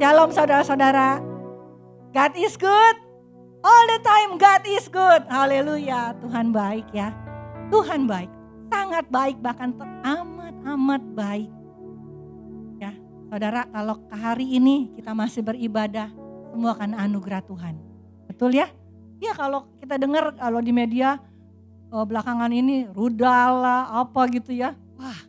Shalom saudara-saudara. God is good. All the time God is good. Haleluya. Tuhan baik ya. Tuhan baik. Sangat baik, bahkan amat baik. Ya, saudara, kalau hari ini kita masih beribadah, semua karena anugerah Tuhan. Betul ya? Ya, kalau kita dengar kalau di media belakangan ini rudal lah apa gitu ya. Wah,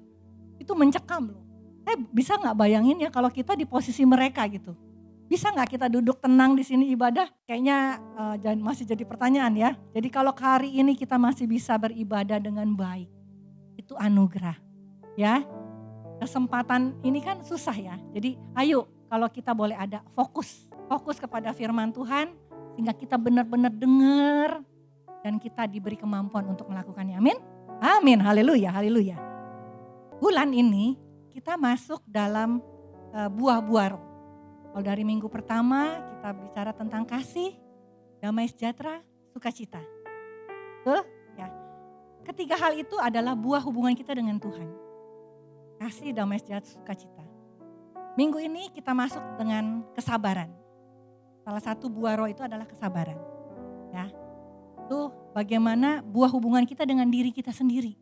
itu mencekam loh. Saya bisa gak bayangin ya kalau kita di posisi mereka gitu. Bisa gak kita duduk tenang di sini ibadah? Kayaknya masih jadi pertanyaan ya. Jadi kalau hari ini kita masih bisa beribadah dengan baik, itu anugerah ya. Kesempatan ini kan susah ya. Jadi ayo kalau kita boleh ada fokus kepada firman Tuhan. Sehingga kita benar-benar dengar dan kita diberi kemampuan untuk melakukannya. Amin. Amin. Haleluya. Haleluya. Bulan ini kita masuk dalam buah-buah roh. Kalau dari minggu pertama kita bicara tentang kasih, damai sejahtera, sukacita. Betul? Ya. Ketiga hal itu adalah buah hubungan kita dengan Tuhan. Kasih, damai sejahtera, sukacita. Minggu ini kita masuk dengan kesabaran. Salah satu buah roh itu adalah kesabaran. Ya. Itu bagaimana buah hubungan kita dengan diri kita sendiri.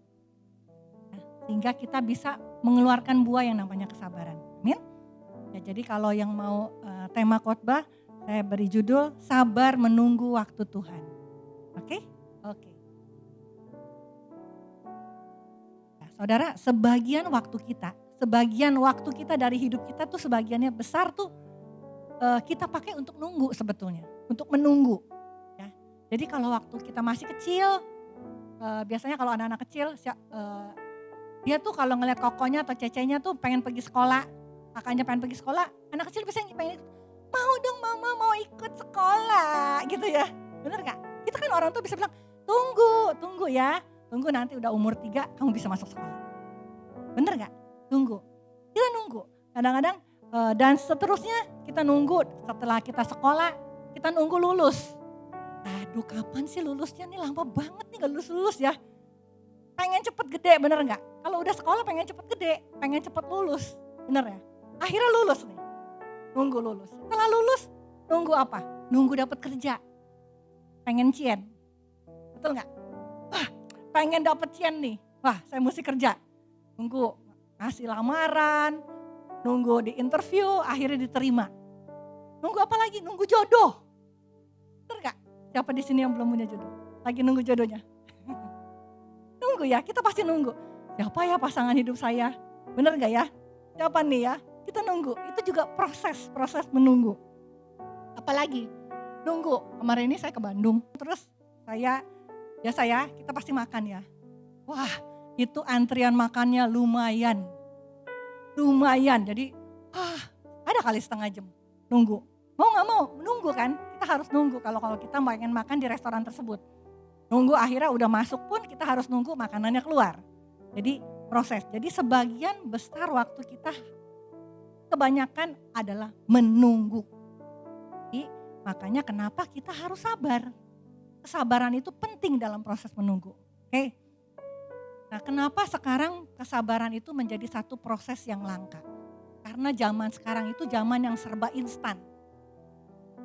Ya, sehingga kita bisa mengeluarkan buah yang namanya kesabaran. Amin. Ya, jadi kalau yang mau tema khotbah, saya beri judul Sabar Menunggu Waktu Tuhan. Oke? Oke. Ya, saudara, sebagian waktu kita dari hidup kita tuh sebagiannya besar tuh kita pakai untuk nunggu sebetulnya, untuk menunggu. Ya. Jadi kalau waktu kita masih kecil, biasanya kalau anak-anak kecil, dia tuh kalau ngeliat kokonya atau cecenya tuh pengen pergi sekolah, kakaknya pengen pergi sekolah, anak kecil biasanya pengen, mau dong mama mau ikut sekolah gitu ya. Bener gak? Kita kan orang tuh bisa bilang, tunggu ya, tunggu nanti udah umur 3 kamu bisa masuk sekolah. Bener gak? Tunggu. Kita nunggu. Kadang-kadang dan seterusnya kita nunggu setelah kita sekolah, kita nunggu lulus. Aduh kapan sih lulusnya nih, lama banget nih gak lulus-lulus ya. Pengen cepet gede, bener gak? Kalau udah sekolah pengen cepet gede, pengen cepet lulus, bener ya? Akhirnya lulus nih, nunggu lulus. Setelah lulus, nunggu apa? Nunggu dapet kerja. Pengen cien, betul gak? Wah pengen dapet cien nih, wah saya mesti kerja. Nunggu ngasih lamaran, nunggu di interview, akhirnya diterima. Nunggu apa lagi? Nunggu jodoh. Bener gak? Siapa di sini yang belum punya jodoh? Lagi nunggu jodohnya? Nunggu ya, kita pasti nunggu. Siapa ya pasangan hidup saya? Bener gak ya? Siapa nih ya? Kita nunggu. Itu juga proses menunggu. Apalagi nunggu. Kemarin ini saya ke Bandung. Terus kita pasti makan ya. Wah, itu antrian makannya lumayan. Jadi ada kali setengah jam nunggu. Mau gak mau nunggu kan, kita harus nunggu kalau kita pengen makan di restoran tersebut. Nunggu akhirnya udah masuk pun kita harus nunggu makanannya keluar. Jadi proses, jadi sebagian besar waktu kita kebanyakan adalah menunggu. Jadi makanya kenapa kita harus sabar. Kesabaran itu penting dalam proses menunggu. Oke. Nah kenapa sekarang kesabaran itu menjadi satu proses yang langka? Karena zaman sekarang itu zaman yang serba instan.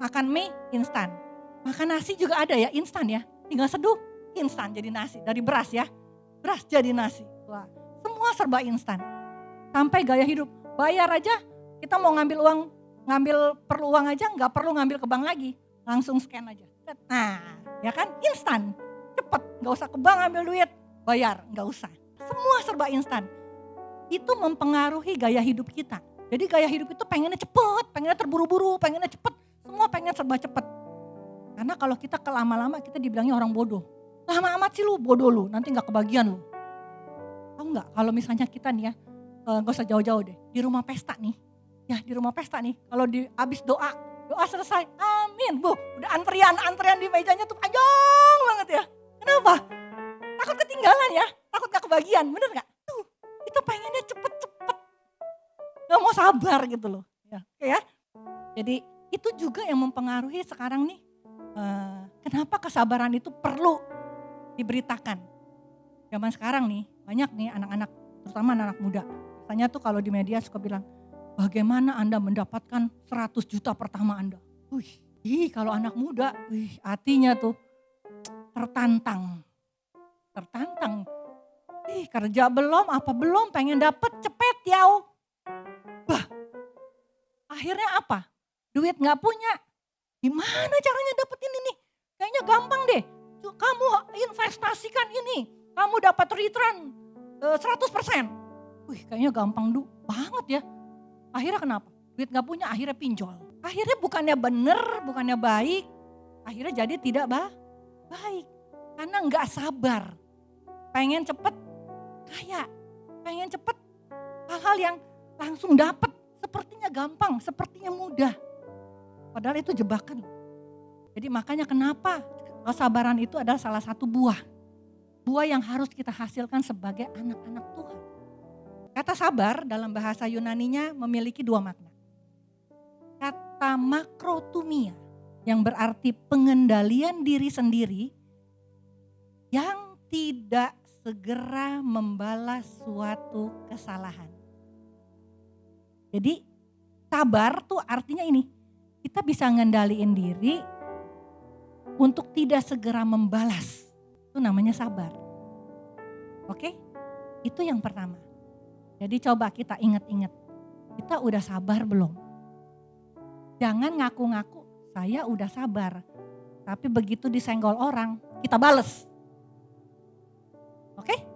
Makan mie instan, makan nasi juga ada ya instan ya. Tinggal seduh instan jadi nasi, dari beras ya. Beras jadi nasi, wah semua serba instan. Sampai gaya hidup, bayar aja kita mau perlu uang aja gak perlu ngambil ke bank lagi. Langsung scan aja. Nah ya kan instan, cepet gak usah ke bank ambil duit. Bayar, gak usah. Semua serba instan. Itu mempengaruhi gaya hidup kita. Jadi gaya hidup itu pengennya cepet, pengennya terburu-buru, pengennya cepet. Semua pengen serba cepet. Karena kalau kita lama-lama kita dibilangnya orang bodoh. Lama amat sih lu, bodoh lu, nanti gak kebagian lu. Tahu gak kalau misalnya kita nih ya, gak usah jauh-jauh deh. Di rumah pesta nih, kalau abis doa selesai, amin. Udah antrian di mejanya tuh panjang banget ya. Kenapa? Takut ketinggalan ya, takut gak kebagian, bener gak? Itu pengennya cepet-cepet, gak mau sabar gitu loh. Ya. Jadi itu juga yang mempengaruhi sekarang nih, kenapa kesabaran itu perlu diberitakan. Zaman sekarang nih, banyak nih anak-anak, terutama anak-anak muda. Biasanya tuh kalau di media suka bilang, Bagaimana Anda mendapatkan 100 juta pertama Anda? Kalau anak muda, hatinya tuh tertantang. Kerja belum, apa belum, pengen dapet cepet yau. Akhirnya apa? Duit gak punya. Gimana caranya dapetin ini? Kayaknya gampang deh. Kamu investasikan ini, kamu dapat return 100%. Kayaknya gampang banget ya. Akhirnya kenapa? Duit gak punya, akhirnya pinjol. Akhirnya bukannya bener, bukannya baik. Akhirnya jadi tidak baik. Karena gak sabar. Pengen cepet kaya. Pengen cepet hal-hal yang langsung dapet. Sepertinya gampang, sepertinya mudah. Padahal itu jebakan. Jadi makanya kenapa kesabaran itu adalah salah satu buah. Buah yang harus kita hasilkan sebagai anak-anak Tuhan. Kata sabar dalam bahasa Yunaninya memiliki dua makna. Kata makrotumia yang berarti pengendalian diri sendiri yang tidak segera membalas suatu kesalahan. Jadi sabar tuh artinya ini, kita bisa ngendaliin diri untuk tidak segera membalas. Itu namanya sabar. Oke? Itu yang pertama. Jadi coba kita ingat-ingat, kita udah sabar belum? Jangan ngaku-ngaku saya udah sabar, tapi begitu disenggol orang, kita bales. Oke?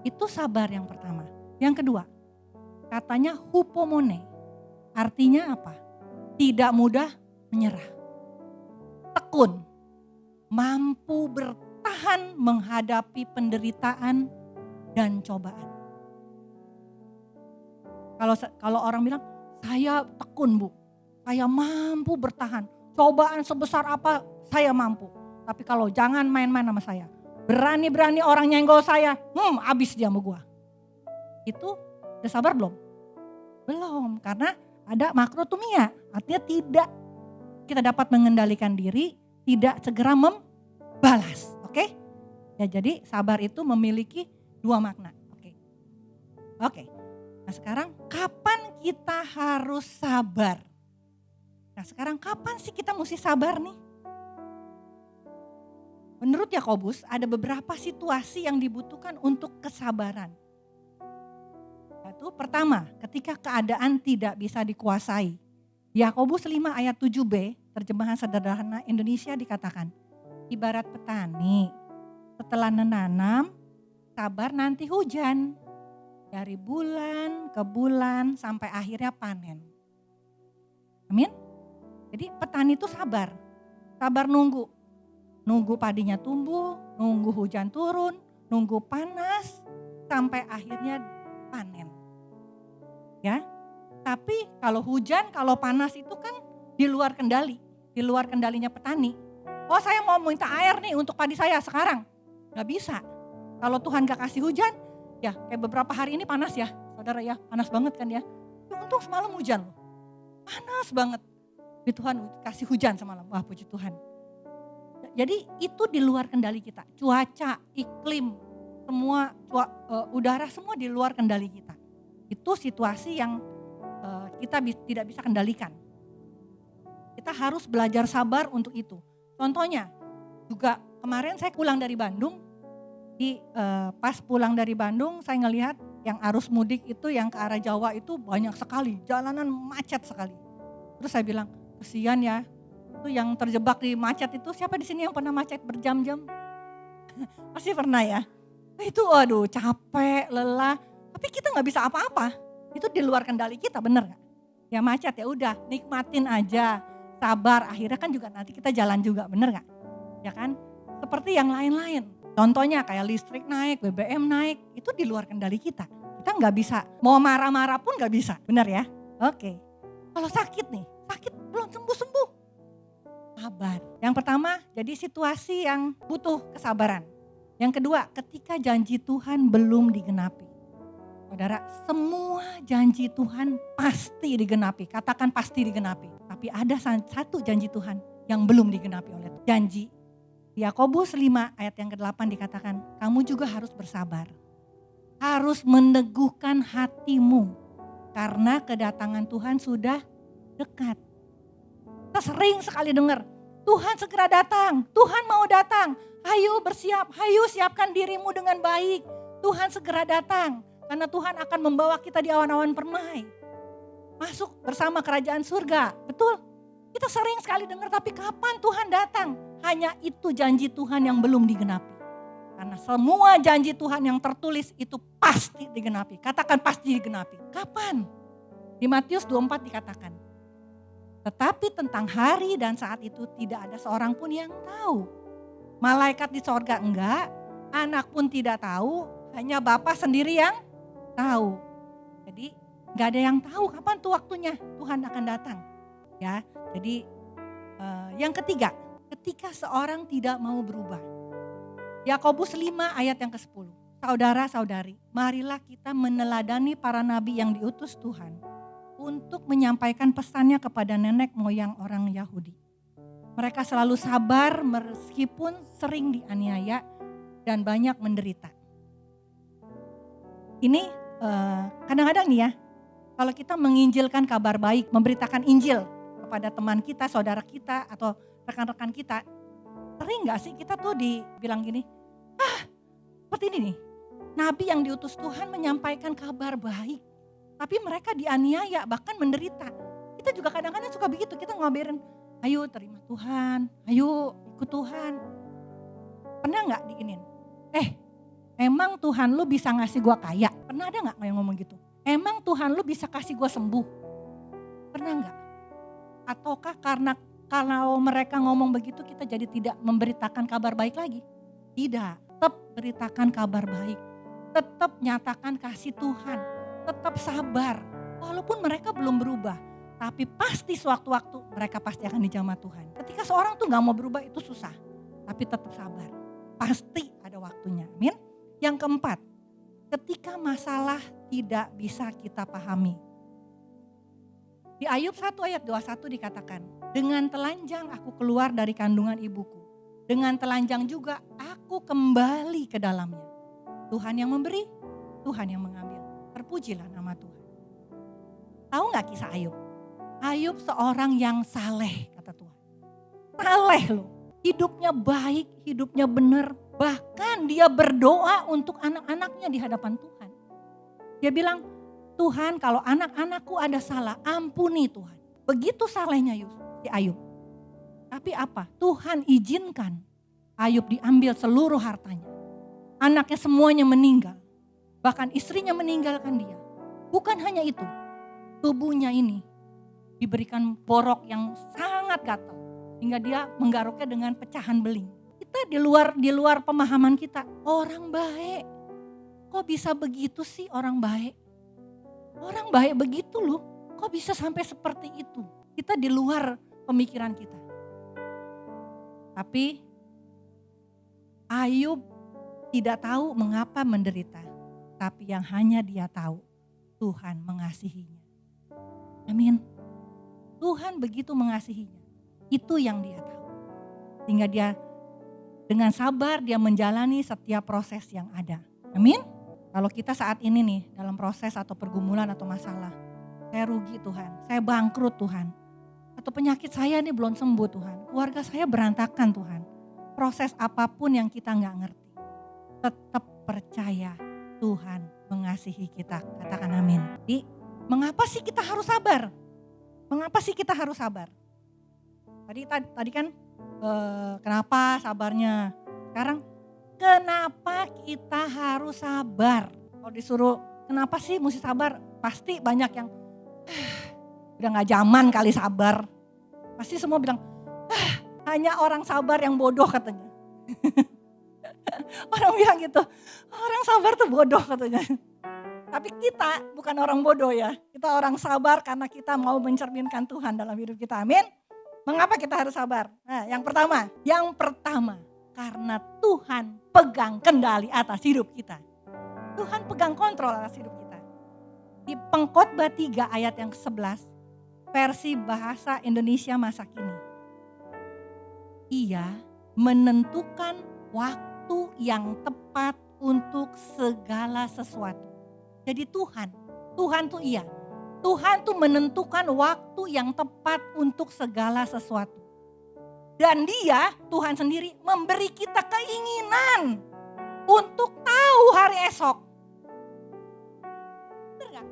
Itu sabar yang pertama. Yang kedua, katanya hupomone. Artinya apa? Tidak mudah menyerah. Tekun. Mampu bertahan menghadapi penderitaan dan cobaan. Kalau orang bilang, saya tekun Bu. Saya mampu bertahan. Cobaan sebesar apa saya mampu. Tapi kalau jangan main-main sama saya. Berani-berani orang nyenggol saya, abis dia sama gua. Itu udah sabar belum? Belum, karena ada makrotumia. Artinya tidak kita dapat mengendalikan diri, tidak segera membalas. Oke? Ya, jadi sabar itu memiliki dua makna. Oke. Nah sekarang kapan kita harus sabar? Nah sekarang kapan sih kita mesti sabar nih? Menurut Yakobus ada beberapa situasi yang dibutuhkan untuk kesabaran. Yaitu pertama, ketika keadaan tidak bisa dikuasai. Yakobus 5 ayat 7b, terjemahan sederhana Indonesia dikatakan, ibarat petani, setelah menanam, sabar nanti hujan. Dari bulan ke bulan sampai akhirnya panen. Amin? Jadi petani itu sabar nunggu. Nunggu padinya tumbuh, nunggu hujan turun, nunggu panas, sampai akhirnya panen. Ya, tapi kalau hujan, kalau panas itu kan di luar kendali, di luar kendalinya petani. Oh saya mau minta air nih untuk padi saya sekarang, gak bisa. Kalau Tuhan gak kasih hujan, ya kayak beberapa hari ini panas ya, saudara ya, panas banget kan ya. Untung semalam hujan loh, panas banget. Tapi Tuhan kasih hujan semalam, wah puji Tuhan. Jadi itu di luar kendali kita, cuaca, iklim, semua udara semua di luar kendali kita. Itu situasi yang kita tidak bisa kendalikan. Kita harus belajar sabar untuk itu. Contohnya juga kemarin saya pulang dari Bandung, pas pulang dari Bandung saya ngelihat yang arus mudik itu yang ke arah Jawa itu banyak sekali, jalanan macet sekali. Terus saya bilang, kesian ya, itu yang terjebak di macet itu, siapa di sini yang pernah macet berjam-jam? Pasti pernah ya. Itu aduh capek, lelah, tapi kita gak bisa apa-apa. Itu di luar kendali kita, bener gak? Ya macet ya udah, nikmatin aja, sabar, akhirnya kan juga nanti kita jalan juga, bener gak? Ya kan? Seperti yang lain-lain. Contohnya kayak listrik naik, BBM naik, itu di luar kendali kita. Kita gak bisa, mau marah-marah pun gak bisa, bener ya? Oke. Kalau sakit nih, sakit belum sembuh-sembuh. Sabar. Yang pertama, jadi situasi yang butuh kesabaran. Yang kedua, ketika janji Tuhan belum digenapi. Saudara, semua janji Tuhan pasti digenapi. Katakan pasti digenapi. Tapi ada satu janji Tuhan yang belum digenapi oleh Tuhan. Janji. Yakobus 5 ayat yang ke-8 dikatakan, kamu juga harus bersabar. Harus meneguhkan hatimu. karena kedatangan Tuhan sudah dekat. Kita sering sekali dengar, Tuhan segera datang, Tuhan mau datang. Ayo bersiap, ayo siapkan dirimu dengan baik. Tuhan segera datang, karena Tuhan akan membawa kita di awan-awan permai. Masuk bersama kerajaan surga, betul? Kita sering sekali dengar, tapi kapan Tuhan datang? Hanya itu janji Tuhan yang belum digenapi. Karena semua janji Tuhan yang tertulis itu pasti digenapi. Katakan pasti digenapi. Kapan? Di Matius 24 dikatakan, tetapi tentang hari dan saat itu tidak ada seorang pun yang tahu. Malaikat di sorga enggak, anak pun tidak tahu, hanya Bapa sendiri yang tahu. Jadi enggak ada yang tahu kapan tuh waktunya Tuhan akan datang. Ya, jadi yang ketiga, ketika seorang tidak mau berubah. Yakobus 5 ayat yang ke-10. Saudara-saudari, marilah kita meneladani para nabi yang diutus Tuhan untuk menyampaikan pesannya kepada nenek moyang orang Yahudi. Mereka selalu sabar meskipun sering dianiaya dan banyak menderita. Ini kadang-kadang nih ya, kalau kita menginjilkan kabar baik, memberitakan Injil kepada teman kita, saudara kita, atau rekan-rekan kita, sering gak sih kita tuh dibilang gini, seperti ini nih, nabi yang diutus Tuhan menyampaikan kabar baik, tapi mereka dianiaya bahkan menderita. Kita juga kadang-kadang suka begitu, kita ngabarin, ayo terima Tuhan, ayo ikut Tuhan. Pernah gak diinin? Emang Tuhan lu bisa ngasih gua kaya? Pernah ada gak yang ngomong gitu? Emang Tuhan lu bisa kasih gua sembuh? Pernah gak? Ataukah karena kalau mereka ngomong begitu kita jadi tidak memberitakan kabar baik lagi? Tidak, tetap beritakan kabar baik. Tetap nyatakan kasih Tuhan. Tetap sabar, walaupun mereka belum berubah, tapi pasti sewaktu-waktu mereka pasti akan dijamah Tuhan. Ketika seorang tuh gak mau berubah itu susah, tapi tetap sabar, pasti ada waktunya, amin. Yang keempat, ketika masalah tidak bisa kita pahami. Di Ayub 1 ayat 21 dikatakan, dengan telanjang aku keluar dari kandungan ibuku, dengan telanjang juga aku kembali ke dalamnya. Tuhan yang memberi, Tuhan yang mengambil. Terpujilah nama Tuhan. Tahu gak kisah Ayub? Ayub seorang yang saleh kata Tuhan. Saleh loh. Hidupnya baik, hidupnya benar. Bahkan dia berdoa untuk anak-anaknya di hadapan Tuhan. Dia bilang, Tuhan kalau anak-anakku ada salah, ampuni Tuhan. Begitu salehnya si Ayub. Tapi apa? Tuhan izinkan Ayub diambil seluruh hartanya. Anaknya semuanya meninggal. Bahkan istrinya meninggalkan dia. Bukan hanya itu, tubuhnya ini diberikan borok yang sangat gatal. Hingga dia menggaruknya dengan pecahan beling. Kita di luar pemahaman kita, orang baik. Kok bisa begitu sih orang baik? Orang baik begitu loh, kok bisa sampai seperti itu? Kita di luar pemikiran kita. Tapi Ayub tidak tahu mengapa menderita. Tapi yang hanya dia tahu, Tuhan mengasihinya. Amin. Tuhan begitu mengasihinya. Itu yang dia tahu. Sehingga dia dengan sabar dia menjalani setiap proses yang ada. Amin. Kalau kita saat ini nih dalam proses atau pergumulan atau masalah. Saya rugi Tuhan, saya bangkrut Tuhan. Atau penyakit saya nih belum sembuh Tuhan. Keluarga saya berantakan Tuhan. Proses apapun yang kita gak ngerti. Tetap percaya Tuhan mengasihi kita, katakan amin. Jadi, mengapa sih kita harus sabar? Mengapa sih kita harus sabar? Tadi kan kenapa sabarnya? Sekarang kenapa kita harus sabar? Kalau disuruh kenapa sih mesti sabar? Pasti banyak yang udah gak zaman kali sabar. Pasti semua bilang hanya orang sabar yang bodoh katanya. Orang bilang gitu, orang sabar tuh bodoh katanya. Tapi kita bukan orang bodoh ya. Kita orang sabar karena kita mau mencerminkan Tuhan dalam hidup kita. Amin. Mengapa kita harus sabar? Nah, yang pertama karena Tuhan pegang kendali atas hidup kita. Tuhan pegang kontrol atas hidup kita. Di Pengkhotbah 3 ayat yang ke-11, versi bahasa Indonesia masa kini. Ia menentukan waktu yang tepat untuk segala sesuatu. Jadi Tuhan tuh iya. Tuhan tuh menentukan waktu yang tepat untuk segala sesuatu. Dan Dia, Tuhan sendiri, memberi kita keinginan untuk tahu hari esok. Bener gak?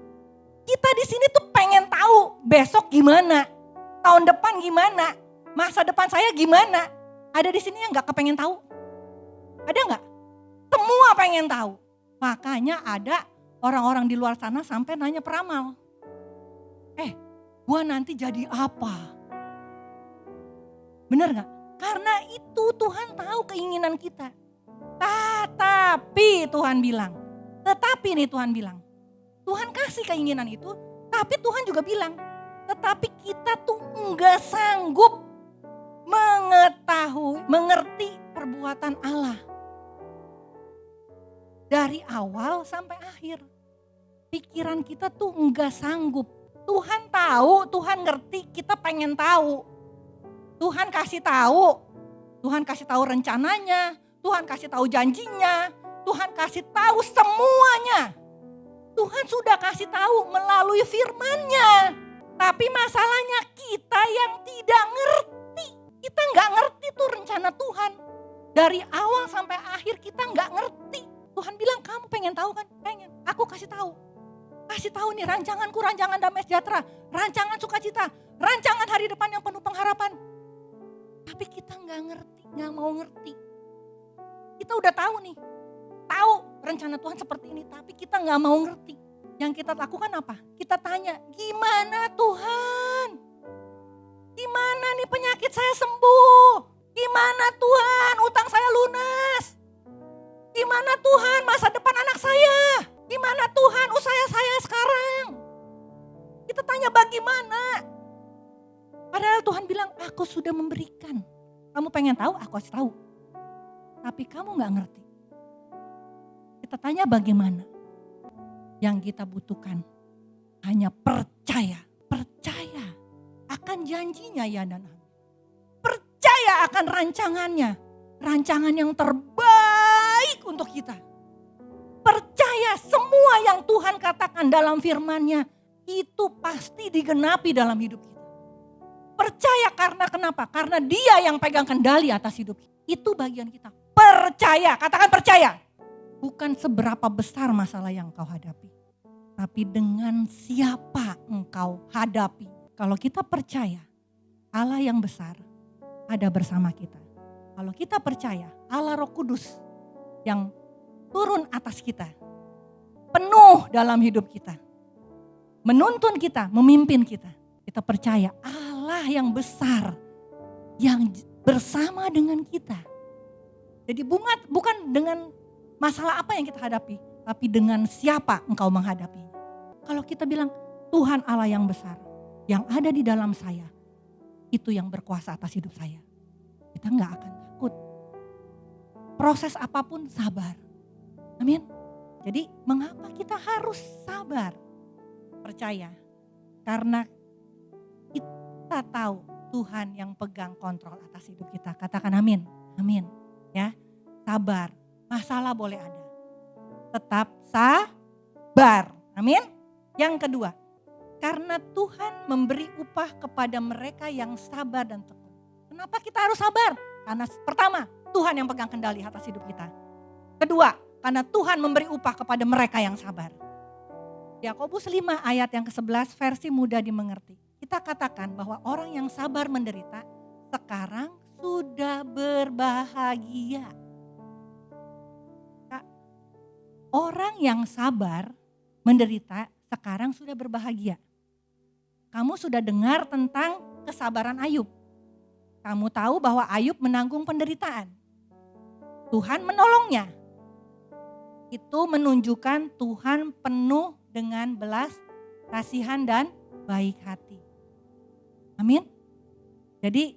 Kita di sini tuh pengen tahu besok gimana, tahun depan gimana, masa depan saya gimana. Ada di sini yang gak kepengen tahu? Ada gak? Semua pengen tahu. Makanya ada orang-orang di luar sana sampai nanya peramal. Gua nanti jadi apa? Bener gak? Karena itu Tuhan tahu keinginan kita. Tetapi Tuhan bilang, Tuhan kasih keinginan itu, tapi Tuhan juga bilang, tetapi kita tuh enggak sanggup mengerti perbuatan Allah. Dari awal sampai akhir. Pikiran kita tuh enggak sanggup. Tuhan tahu, Tuhan ngerti, kita pengen tahu. Tuhan kasih tahu rencananya, Tuhan kasih tahu janjinya, Tuhan kasih tahu semuanya. Tuhan sudah kasih tahu melalui firman-Nya. Tapi masalahnya kita yang tidak ngerti. Kita nggak ngerti tuh rencana Tuhan. Dari awal sampai akhir kita nggak ngerti. Tuhan bilang, kamu pengen tahu kan? Pengen, aku kasih tahu. Kasih tahu nih rancanganku, rancangan damai sejahtera, rancangan sukacita, rancangan hari depan yang penuh pengharapan. Tapi kita nggak ngerti, nggak mau ngerti. Kita udah tahu nih, tahu rencana Tuhan seperti ini, tapi kita nggak mau ngerti. Yang kita lakukan apa? Kita tanya, gimana Tuhan? Gimana nih penyakit saya sembuh? Gimana Tuhan utang saya lunas? Gimana Tuhan masa depan anak saya? Gimana Tuhan usaha saya sekarang? Kita tanya bagaimana? Padahal Tuhan bilang, aku sudah memberikan. Kamu pengen tahu, aku kasih tahu. Tapi kamu gak ngerti. Kita tanya bagaimana? Yang kita butuhkan hanya percaya. Percaya akan janjinya ya dan amin. Percaya akan rancangannya. Rancangan yang terbaik untuk kita. Percaya semua yang Tuhan katakan dalam firman-Nya itu pasti digenapi dalam hidup kita. Percaya karena kenapa? Karena Dia yang pegang kendali atas hidup kita. Itu bagian kita. Percaya, katakan percaya. Bukan seberapa besar masalah yang engkau hadapi. Tapi dengan siapa engkau hadapi. Kalau kita percaya Allah yang besar ada bersama kita. Kalau kita percaya Allah Roh Kudus yang turun atas kita, penuh dalam hidup kita, menuntun kita, memimpin kita. Kita percaya Allah yang besar, yang bersama dengan kita. Jadi bukan dengan masalah apa yang kita hadapi, tapi dengan siapa engkau menghadapi. Kalau kita bilang Tuhan Allah yang besar, yang ada di dalam saya, itu yang berkuasa atas hidup saya. Kita gak akan takut. Proses apapun sabar. Amin. Jadi mengapa kita harus sabar? Percaya. Karena kita tahu Tuhan yang pegang kontrol atas hidup kita. Katakan amin. Amin. Ya, sabar. Masalah boleh ada. Tetap sabar. Amin. Yang kedua, karena Tuhan memberi upah kepada mereka yang sabar dan tekun. Kenapa kita harus sabar? Karena pertama, Tuhan yang pegang kendali atas hidup kita. Kedua, karena Tuhan memberi upah kepada mereka yang sabar. Yakobus 5 ayat yang ke-11 versi mudah dimengerti. Kita katakan bahwa orang yang sabar menderita sekarang sudah berbahagia. Orang yang sabar menderita sekarang sudah berbahagia. Kamu sudah dengar tentang kesabaran Ayub. Kamu tahu bahwa Ayub menanggung penderitaan. Tuhan menolongnya. Itu menunjukkan Tuhan penuh dengan belas kasihan dan baik hati. Amin. Jadi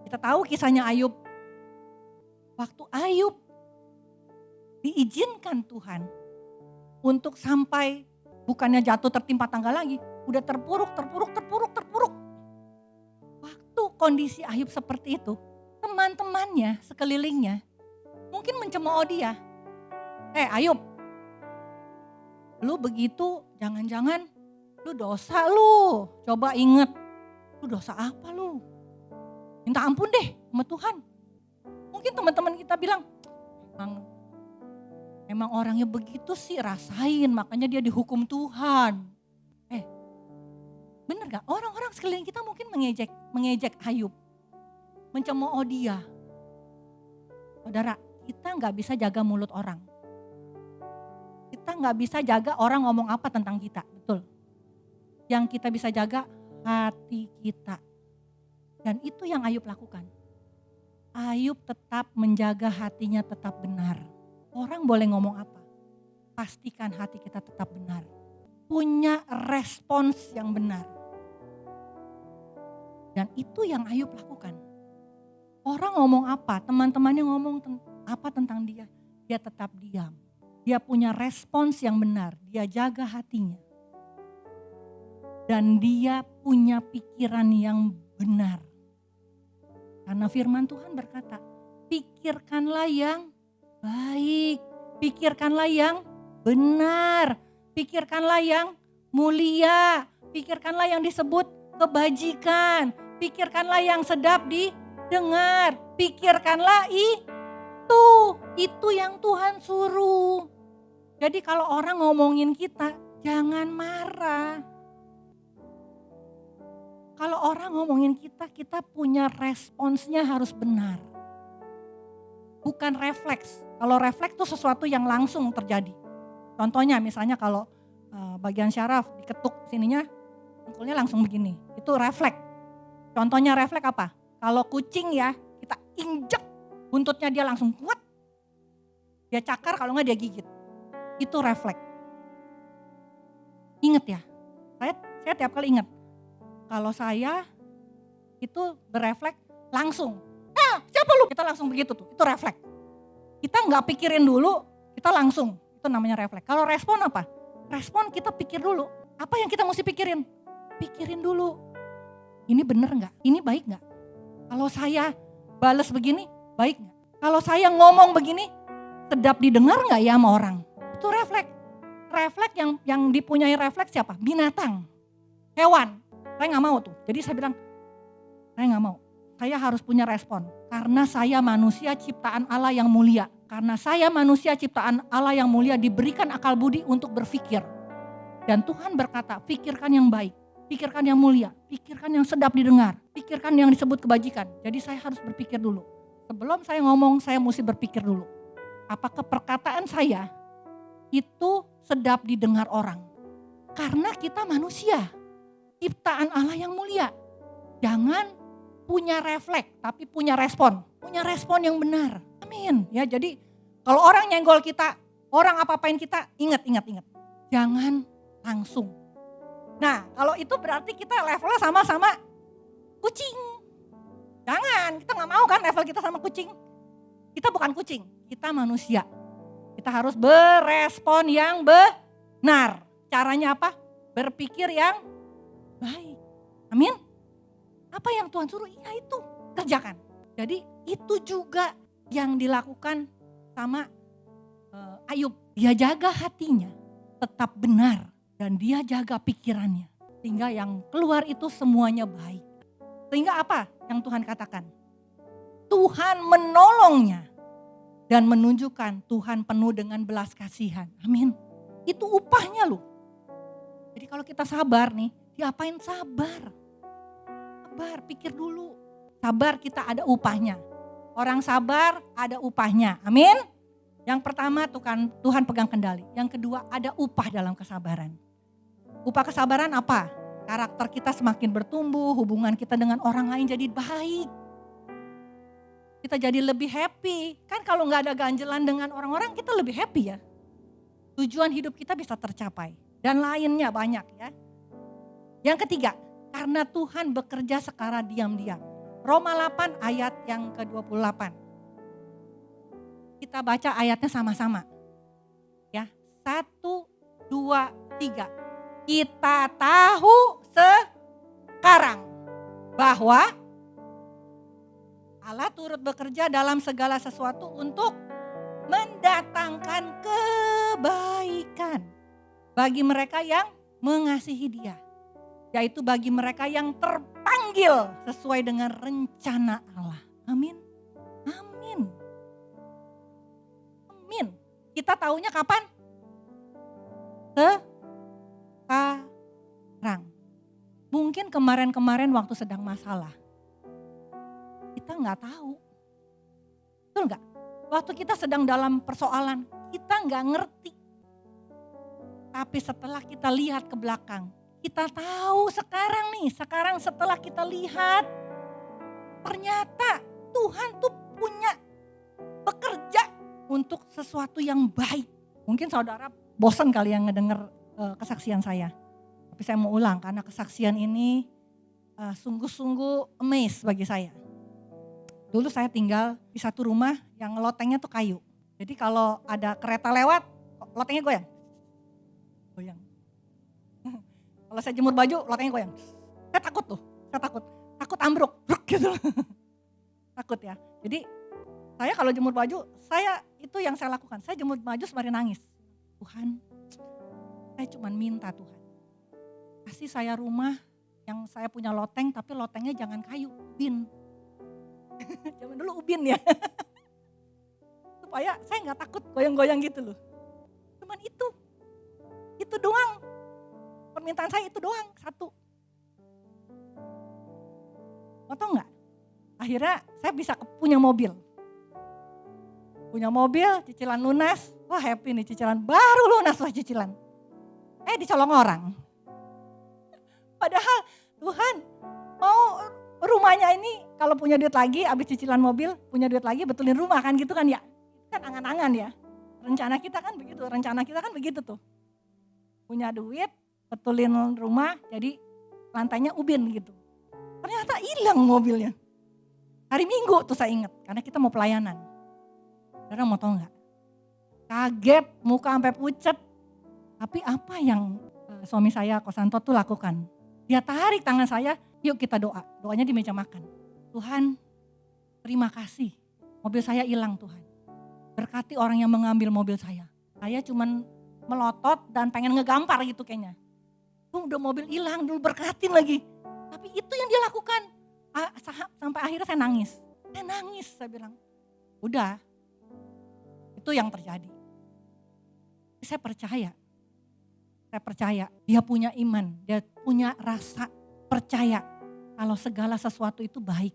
kita tahu kisahnya Ayub. Waktu Ayub diizinkan Tuhan untuk sampai bukannya jatuh tertimpa tangga lagi, udah terpuruk. Waktu kondisi Ayub seperti itu, teman-temannya sekelilingnya mungkin mencemooh dia. Ayub, lu begitu jangan-jangan Lu dosa lu, coba inget. Lu dosa apa lu? Minta ampun deh sama Tuhan. Mungkin teman-teman kita bilang, emang orangnya begitu sih, rasain makanya dia dihukum Tuhan. Bener gak? Orang-orang sekeliling kita mungkin mengejek Ayub. Mencemooh dia. Saudara, kita gak bisa jaga mulut orang. Kita gak bisa jaga orang ngomong apa tentang kita, betul. Yang kita bisa jaga hati kita. Dan itu yang Ayub lakukan. Ayub tetap menjaga hatinya tetap benar. Orang boleh ngomong apa, pastikan hati kita tetap benar. Punya respons yang benar. Dan itu yang Ayub lakukan. Orang ngomong apa, teman-temannya ngomong apa tentang dia, dia tetap diam. Dia punya respons yang benar, dia jaga hatinya. Dan dia punya pikiran yang benar. Karena firman Tuhan berkata, pikirkanlah yang baik, pikirkanlah yang benar, pikirkanlah yang mulia, pikirkanlah yang disebut kebajikan, pikirkanlah yang sedap didengar, pikirkanlah itu yang Tuhan suruh. Jadi kalau orang ngomongin kita, jangan marah. Kalau orang ngomongin kita, kita punya responsnya harus benar. Bukan refleks. Kalau refleks itu sesuatu yang langsung terjadi. Contohnya misalnya kalau bagian syaraf diketuk sininya, dengkulnya langsung begini. Itu refleks. Contohnya refleks apa? Kalau kucing ya, kita injek buntutnya dia langsung kuat. Dia cakar kalau enggak dia gigit. Itu refleks. Ingat ya, saya tiap kali ingat. Kalau saya itu berefleks langsung. Siapa lu? Kita langsung begitu tuh, itu refleks. Kita nggak pikirin dulu, kita langsung. Itu namanya refleks. Kalau respon apa? Respon kita pikir dulu. Apa yang kita mesti pikirin? Pikirin dulu. Ini bener nggak? Ini baik nggak? Kalau saya bales begini, baik nggak? Kalau saya ngomong begini, sedap didengar nggak ya sama orang? Itu refleks. Refleks yang dipunyai refleks siapa? Binatang, hewan. Saya nggak mau tuh. Jadi saya bilang, saya nggak mau. Saya harus punya respon. Karena saya manusia ciptaan Allah yang mulia. Karena saya manusia ciptaan Allah yang mulia diberikan akal budi untuk berpikir. Dan Tuhan berkata, pikirkan yang baik, pikirkan yang mulia, pikirkan yang sedap didengar, pikirkan yang disebut kebajikan. Jadi saya harus berpikir dulu. Sebelum saya ngomong, saya mesti berpikir dulu. Apakah perkataan saya itu sedap didengar orang? Karena kita manusia, ciptaan Allah yang mulia. Jangan punya refleks, tapi punya respon. Punya respon yang benar. Amin. Ya, jadi kalau orang nyenggol kita, orang apa-apain kita, ingat. Jangan langsung. Nah, kalau itu berarti kita levelnya sama-sama kucing. Jangan, kita gak mau kan level kita sama kucing. Kita bukan kucing, kita manusia. Kita harus berespon yang benar. Caranya apa? Berpikir yang baik. Amin. Apa yang Tuhan suruh, ya itu kerjakan. Jadi itu juga yang dilakukan sama Ayub. Dia jaga hatinya tetap benar dan dia jaga pikirannya. Sehingga yang keluar itu semuanya baik. Sehingga apa yang Tuhan katakan? Tuhan menolongnya dan menunjukkan Tuhan penuh dengan belas kasihan. Amin. Itu upahnya loh. Jadi kalau kita sabar nih, diapain sabar? Sabar, pikir dulu. Sabar kita ada upahnya. Orang sabar ada upahnya. Amin. Yang pertama Tuhan pegang kendali. Yang kedua ada upah dalam kesabaran. Upah kesabaran apa? Karakter kita semakin bertumbuh, hubungan kita dengan orang lain jadi baik. Kita jadi lebih happy. Kan kalau gak ada ganjelan dengan orang-orang kita lebih happy ya. Tujuan hidup kita bisa tercapai. Dan lainnya banyak ya. Yang ketiga, karena Tuhan bekerja secara diam-diam. Roma 8 ayat yang ke-28. Kita baca ayatnya sama-sama. Ya, 1, 2, 3. Kita tahu sekarang bahwa Allah turut bekerja dalam segala sesuatu untuk mendatangkan kebaikan bagi mereka yang mengasihi dia. Yaitu bagi mereka yang terpanggil sesuai dengan rencana Allah. Amin. Amin. Amin. Kita taunya kapan? Sekarang. Mungkin kemarin-kemarin waktu sedang masalah. Kita nggak tahu. Betul nggak? Waktu kita sedang dalam persoalan, kita nggak ngerti. Tapi setelah kita lihat ke belakang, kita tahu sekarang setelah kita lihat, ternyata Tuhan tuh punya bekerja untuk sesuatu yang baik. Mungkin saudara bosan kali yang ngedenger kesaksian saya. Tapi saya mau ulang karena kesaksian ini sungguh-sungguh amazed bagi saya. Dulu saya tinggal di satu rumah yang lotengnya tuh kayu. Jadi kalau ada kereta lewat, lotengnya goyang. Goyang. Kalau saya jemur baju, lotengnya goyang. Saya takut tuh, takut ambruk, gitu. Takut ya. Jadi saya kalau jemur baju, itu yang saya lakukan. Saya jemur baju sembari nangis. Tuhan, saya cuma minta Tuhan. Kasih saya rumah yang saya punya loteng, tapi lotengnya jangan kayu, ubin. Zaman dulu ubin ya. Supaya saya gak takut goyang-goyang gitu loh. Cuman itu doang. Permintaan saya itu doang, satu. Mau tau gak? Akhirnya saya bisa punya mobil. Punya mobil, cicilan lunas. Wah happy nih cicilan, baru lunas wah cicilan. Dicolong orang. Padahal Tuhan mau rumahnya ini kalau punya duit lagi, habis cicilan mobil, punya duit lagi betulin rumah kan gitu kan ya. Kan angan-angan ya. Rencana kita kan begitu tuh. Punya duit, betulin rumah, jadi lantainya ubin gitu. Ternyata hilang mobilnya. Hari Minggu tuh saya ingat, karena kita mau pelayanan. Saudara mau tahu nggak? Kaget, muka sampai pucet. Tapi apa yang suami saya, Kosanto tuh lakukan? Dia tarik tangan saya, yuk kita doa. Doanya di meja makan. Tuhan, terima kasih. Mobil saya hilang Tuhan. Berkati orang yang mengambil mobil saya. Saya cuman melotot dan pengen ngegampar gitu kayaknya. Tuh udah mobil hilang, dulu berkatin lagi. Tapi itu yang dia lakukan. Sampai akhirnya saya nangis. Saya bilang, udah. Itu yang terjadi. Saya percaya dia punya iman, dia punya rasa percaya kalau segala sesuatu itu baik.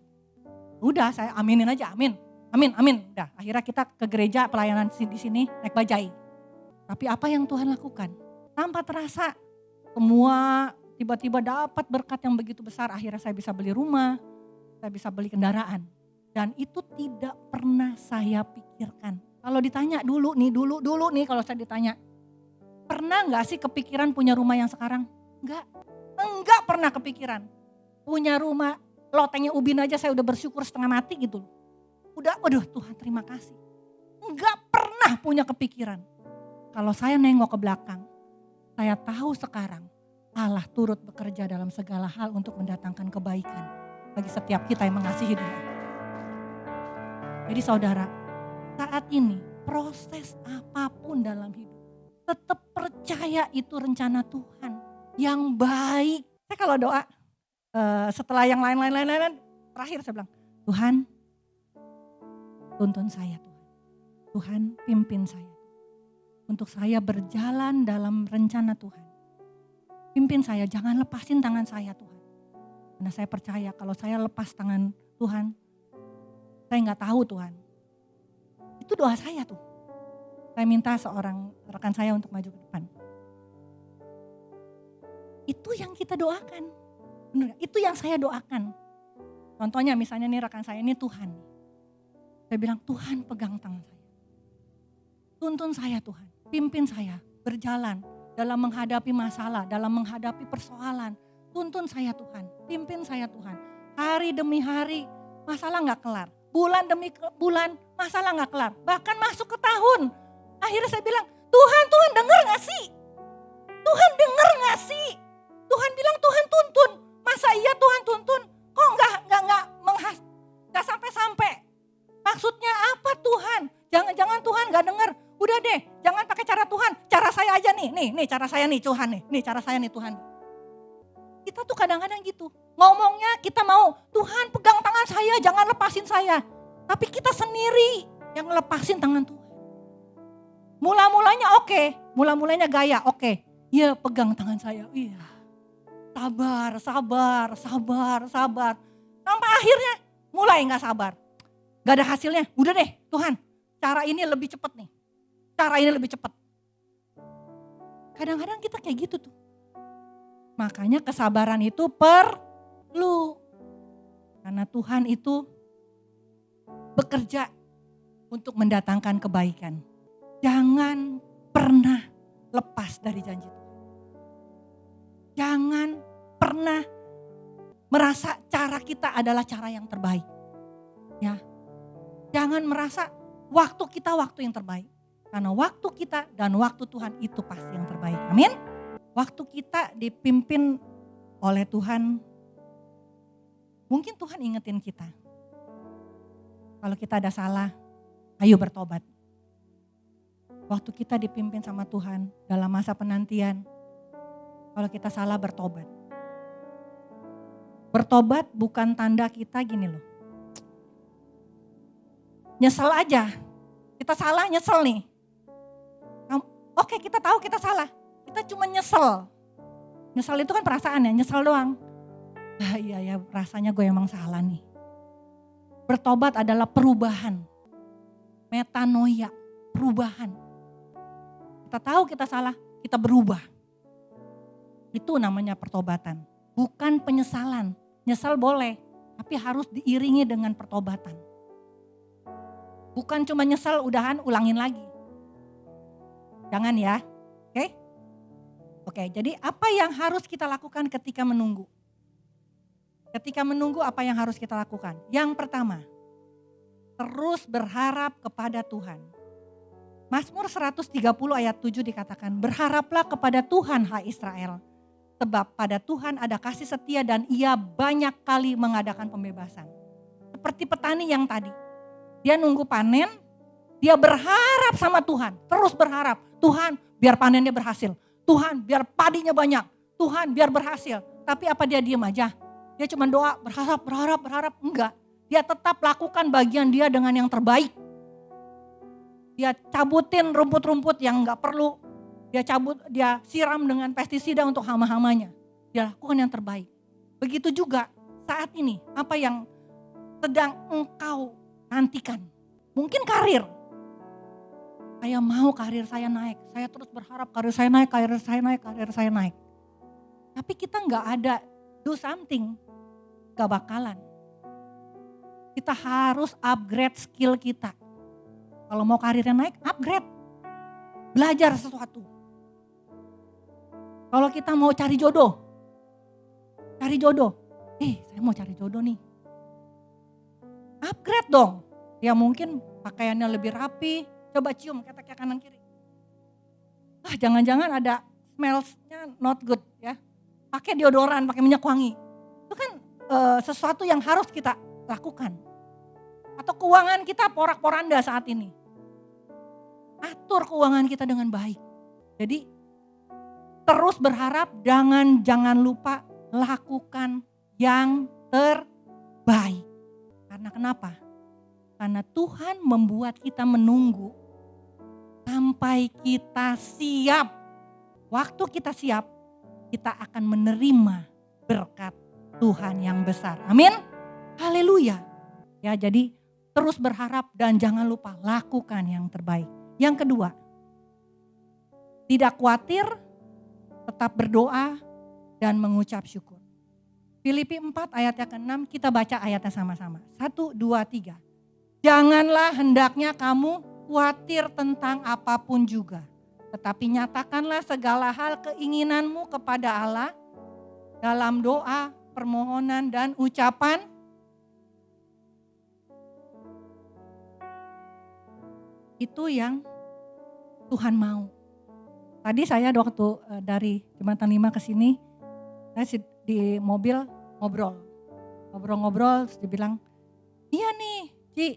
Udah saya aminin aja, amin. Udah akhirnya kita ke gereja pelayanan di sini naik bajai. Tapi apa yang Tuhan lakukan? Tanpa terasa semua tiba-tiba dapat berkat yang begitu besar. Akhirnya saya bisa beli rumah, saya bisa beli kendaraan. Dan itu tidak pernah saya pikirkan. Kalau ditanya dulu nih kalau saya ditanya, pernah gak sih kepikiran punya rumah yang sekarang? Enggak pernah kepikiran. Punya rumah, lotengnya ubin aja saya udah bersyukur setengah mati gitu. Waduh Tuhan terima kasih. Enggak pernah punya kepikiran. Kalau saya nengok ke belakang, saya tahu sekarang Allah turut bekerja dalam segala hal untuk mendatangkan kebaikan bagi setiap kita yang mengasihi Dia. Jadi saudara, saat ini proses apapun dalam hidup, tetap percaya itu rencana Tuhan yang baik. Saya kalau doa setelah yang lain-lain, terakhir saya bilang, Tuhan tuntun saya Tuhan. Tuhan pimpin saya. Untuk saya berjalan dalam rencana Tuhan. Pimpin saya, jangan lepasin tangan saya Tuhan. Karena saya percaya kalau saya lepas tangan Tuhan, saya gak tahu Tuhan. Itu doa saya tuh. Saya minta seorang rekan saya untuk maju ke depan. Itu yang kita doakan. Benar, itu yang saya doakan. Contohnya misalnya nih rekan saya ini Tuhan. Saya bilang Tuhan pegang tangan saya. Tuntun saya Tuhan. Pimpin saya berjalan dalam menghadapi masalah, dalam menghadapi persoalan. Tuntun saya Tuhan. Pimpin saya Tuhan. Hari demi hari masalah gak kelar. Bulan demi bulan masalah gak kelar. Bahkan masuk ke tahun. Akhirnya saya bilang, Tuhan denger gak sih? Tuhan denger gak sih? Tuhan bilang Tuhan tuntun. Masa iya Tuhan tuntun? Kok gak sampai-sampai? Maksudnya apa Tuhan? Jangan-jangan Tuhan gak denger. Udah deh, jangan pakai cara Tuhan. Cara saya aja nih cara saya nih Tuhan nih cara saya nih Tuhan. Kita tuh kadang-kadang gitu, ngomongnya kita mau, Tuhan pegang tangan saya, jangan lepasin saya. Tapi kita sendiri yang lepasin tangan Tuhan. Mula-mulanya oke, mula-mulanya gaya, oke. Iya pegang tangan saya, iya. Sabar. Sampai akhirnya mulai gak sabar. Gak ada hasilnya, udah deh Tuhan, cara ini lebih cepat nih. Kadang-kadang kita kayak gitu tuh. Makanya kesabaran itu perlu. Karena Tuhan itu bekerja untuk mendatangkan kebaikan. Jangan pernah lepas dari janji Tuhan. Jangan pernah merasa cara kita adalah cara yang terbaik. Ya. Jangan merasa waktu kita waktu yang terbaik. Karena waktu kita dan waktu Tuhan itu pasti yang terbaik. Amin. Waktu kita dipimpin oleh Tuhan, mungkin Tuhan ingetin kita. Kalau kita ada salah, ayo bertobat. Waktu kita dipimpin sama Tuhan dalam masa penantian, kalau kita salah bertobat. Bertobat bukan tanda kita gini loh. Nyesel aja, kita salah nyesel nih. Oke kita tahu kita salah. Kita cuma nyesel. Nyesel itu kan perasaan ya, nyesel doang. Iya rasanya gue emang salah nih. Bertobat adalah perubahan. Metanoia, perubahan. Kita tahu kita salah, kita berubah. Itu namanya pertobatan. Bukan penyesalan. Nyesel boleh, tapi harus diiringi dengan pertobatan. Bukan cuma nyesel udahan ulangin lagi. Jangan ya, oke? Oke, jadi apa yang harus kita lakukan ketika menunggu? Ketika menunggu apa yang harus kita lakukan? Yang pertama, terus berharap kepada Tuhan. Mazmur 130 ayat 7 dikatakan, berharaplah kepada Tuhan hai Israel. Sebab pada Tuhan ada kasih setia dan ia banyak kali mengadakan pembebasan. Seperti petani yang tadi, dia nunggu panen, dia berharap sama Tuhan, terus berharap. Tuhan biar panennya berhasil. Tuhan biar padinya banyak. Tuhan biar berhasil. Tapi apa dia diam aja? Dia cuma doa berharap. Enggak. Dia tetap lakukan bagian dia dengan yang terbaik. Dia cabutin rumput-rumput yang enggak perlu. Dia siram dengan pestisida untuk hama-hamanya. Dia lakukan yang terbaik. Begitu juga saat ini apa yang sedang engkau nantikan. Mungkin karir. Saya mau karir saya naik, saya terus berharap karir saya naik. Tapi kita nggak ada do something, gak bakalan. Kita harus upgrade skill kita. Kalau mau karirnya naik, upgrade. Belajar sesuatu. Kalau kita mau cari jodoh. Saya mau cari jodoh nih. Upgrade dong. Ya mungkin pakaiannya lebih rapi. Coba cium kata kanan kiri. Jangan-jangan ada smells-nya not good ya. Pakai deodoran, pakai minyak wangi. Itu kan sesuatu yang harus kita lakukan. Atau keuangan kita porak-poranda saat ini. Atur keuangan kita dengan baik. Jadi terus berharap, jangan lupa lakukan yang terbaik. Karena kenapa? Karena Tuhan membuat kita menunggu sampai kita siap. Waktu kita siap, kita akan menerima berkat Tuhan yang besar. Amin. Haleluya. Ya, jadi terus berharap dan jangan lupa lakukan yang terbaik. Yang kedua, tidak khawatir, tetap berdoa dan mengucap syukur. Filipi 4 ayatnya ke-6 kita baca ayatnya sama-sama. 1, 2, 3. Janganlah hendaknya kamu khawatir tentang apapun juga. Tetapi nyatakanlah segala hal keinginanmu kepada Allah dalam doa, permohonan dan ucapan. Itu yang Tuhan mau. Tadi saya waktu dari Jembatan 5 ke sini, saya di mobil ngobrol, terus dibilang, iya nih Ci,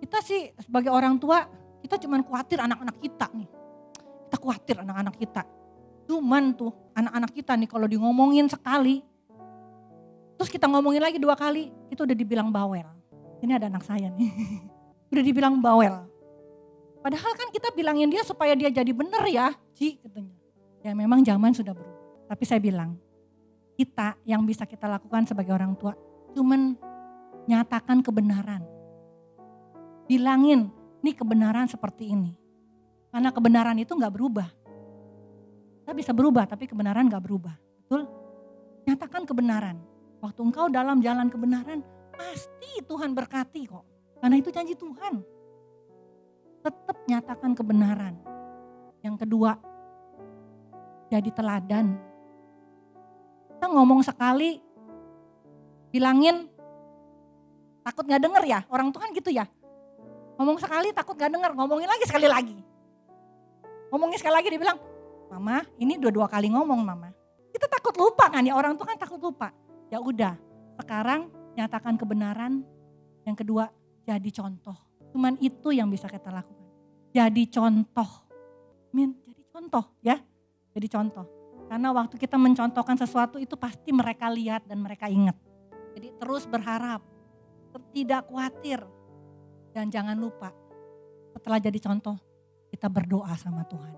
kita sih sebagai orang tua, kita cuma khawatir anak-anak kita nih. Kita khawatir anak-anak kita. Cuman tuh anak-anak kita nih kalau di ngomongin sekali, terus kita ngomongin lagi 2 kali, itu udah dibilang bawel. Ini ada anak saya nih, udah dibilang bawel. Padahal kan kita bilangin dia supaya dia jadi bener ya, Ci katanya. Ya memang zaman sudah berubah. Tapi saya bilang, kita yang bisa kita lakukan sebagai orang tua, cuman nyatakan kebenaran. Bilangin, nih kebenaran seperti ini. Karena kebenaran itu gak berubah. Kita bisa berubah tapi kebenaran gak berubah. Betul? Nyatakan kebenaran. Waktu engkau dalam jalan kebenaran, pasti Tuhan berkati kok. Karena itu janji Tuhan. Tetap nyatakan kebenaran. Yang kedua, jadi teladan. Kita ngomong sekali, bilangin, takut gak denger ya, orang Tuhan gitu ya. Ngomong sekali takut gak denger, ngomongin lagi sekali lagi. Ngomongin sekali lagi dia bilang, Mama ini 2 kali ngomong Mama. Kita takut lupa kan ya, orang Tuhan takut lupa. Ya udah, sekarang nyatakan kebenaran. Yang kedua, jadi contoh. Cuman itu yang bisa kita lakukan. Jadi contoh. Amin, jadi contoh ya. Jadi contoh. Karena waktu kita mencontohkan sesuatu itu pasti mereka lihat dan mereka ingat. Jadi terus berharap, tidak khawatir. Dan jangan lupa, setelah jadi contoh, kita berdoa sama Tuhan.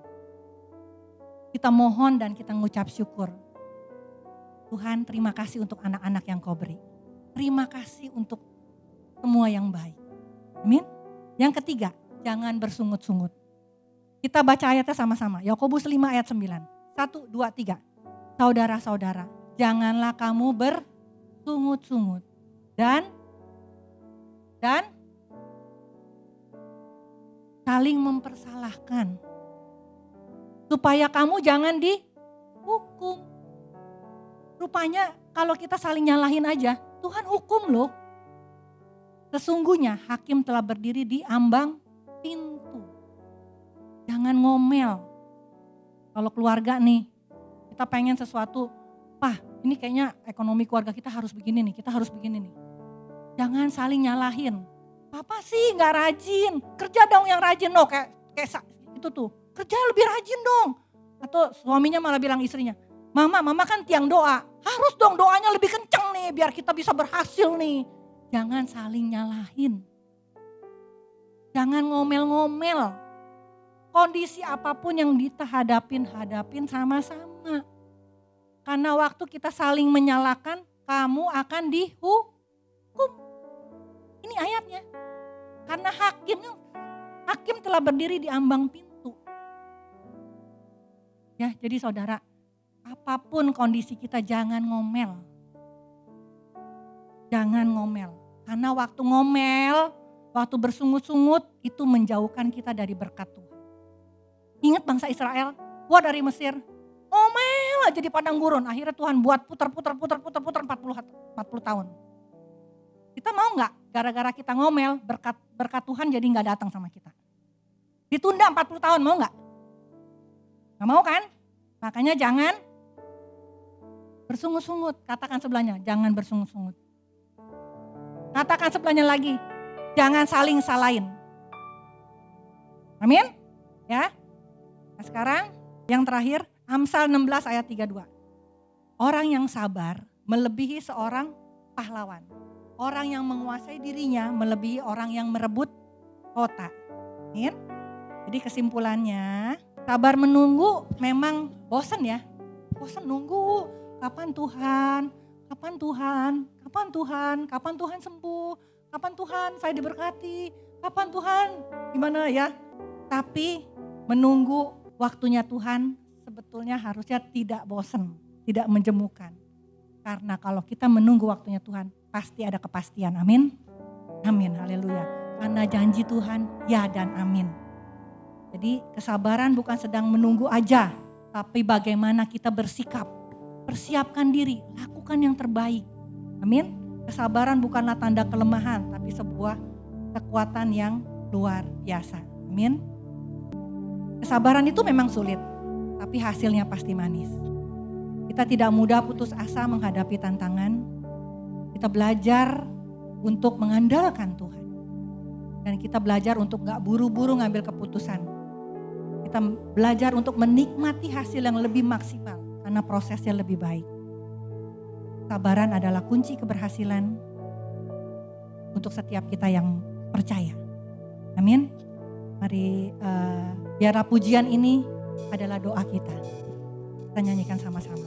Kita mohon dan kita ngucap syukur. Tuhan, terima kasih untuk anak-anak yang kau beri. Terima kasih untuk semua yang baik. Amin. Yang ketiga, jangan bersungut-sungut. Kita baca ayatnya sama-sama. Yakobus 5 ayat 9. 1, 2, 3. Saudara-saudara, janganlah kamu bersungut-sungut. Dan saling mempersalahkan. Supaya kamu jangan dihukum. Rupanya kalau kita saling nyalahin aja, Tuhan hukum loh. Sesungguhnya hakim telah berdiri di ambang pintu. Jangan ngomel. Kalau keluarga nih, kita pengen sesuatu, Pak ini kayaknya ekonomi keluarga kita harus begini nih, kita harus begini nih. Jangan saling nyalahin. Papa sih gak rajin, kerja dong yang rajin loh kayak itu tuh. Kerja lebih rajin dong. Atau suaminya malah bilang istrinya, Mama kan tiang doa. Harus dong doanya lebih kenceng nih biar kita bisa berhasil nih. Jangan saling nyalahin. Jangan ngomel-ngomel. Kondisi apapun yang kita hadapin sama-sama. Karena waktu kita saling menyalahkan, kamu akan dihukum. Ini ayatnya. Karena hakim telah berdiri di ambang pintu. Ya, jadi saudara, apapun kondisi kita jangan ngomel. Jangan ngomel. Karena waktu ngomel, waktu bersungut-sungut itu menjauhkan kita dari berkat Tuhan. Ingat bangsa Israel, keluar dari Mesir, ngomel aja di padang gurun. Akhirnya Tuhan buat putar 40 tahun. Kita mau gak gara-gara kita ngomel berkat Tuhan jadi gak datang sama kita. Ditunda 40 tahun mau gak? Gak mau kan? Makanya jangan bersungut-sungut. Katakan sebelahnya, jangan bersungut-sungut. Katakan sebelahnya lagi, jangan saling salahin. Amin? Ya. Nah sekarang yang terakhir, Amsal 16 ayat 32. Orang yang sabar melebihi seorang pahlawan. Orang yang menguasai dirinya melebihi orang yang merebut kota. Amin? Jadi kesimpulannya, sabar menunggu memang bosan ya. Bosan nunggu, kapan Tuhan, kapan Tuhan, kapan Tuhan, kapan Tuhan sembuh, kapan Tuhan saya diberkati, kapan Tuhan gimana ya. Tapi menunggu waktunya Tuhan sebetulnya harusnya tidak bosan, tidak menjemukan. Karena kalau kita menunggu waktunya Tuhan, pasti ada kepastian, amin. Amin, haleluya. Karena janji Tuhan, ya dan amin. Jadi kesabaran bukan sedang menunggu aja, tapi bagaimana kita bersikap. Persiapkan diri, lakukan yang terbaik. Amin. Kesabaran bukanlah tanda kelemahan, tapi sebuah kekuatan yang luar biasa. Amin. Kesabaran itu memang sulit, tapi hasilnya pasti manis. Kita tidak mudah putus asa menghadapi tantangan. Kita belajar untuk mengandalkan Tuhan. Dan kita belajar untuk gak buru-buru ngambil keputusan. kita belajar untuk menikmati hasil yang lebih maksimal karena prosesnya lebih baik. Kesabaran adalah kunci keberhasilan untuk setiap kita yang percaya. Amin. Mari biarlah pujian ini adalah doa kita. Kita nyanyikan sama-sama.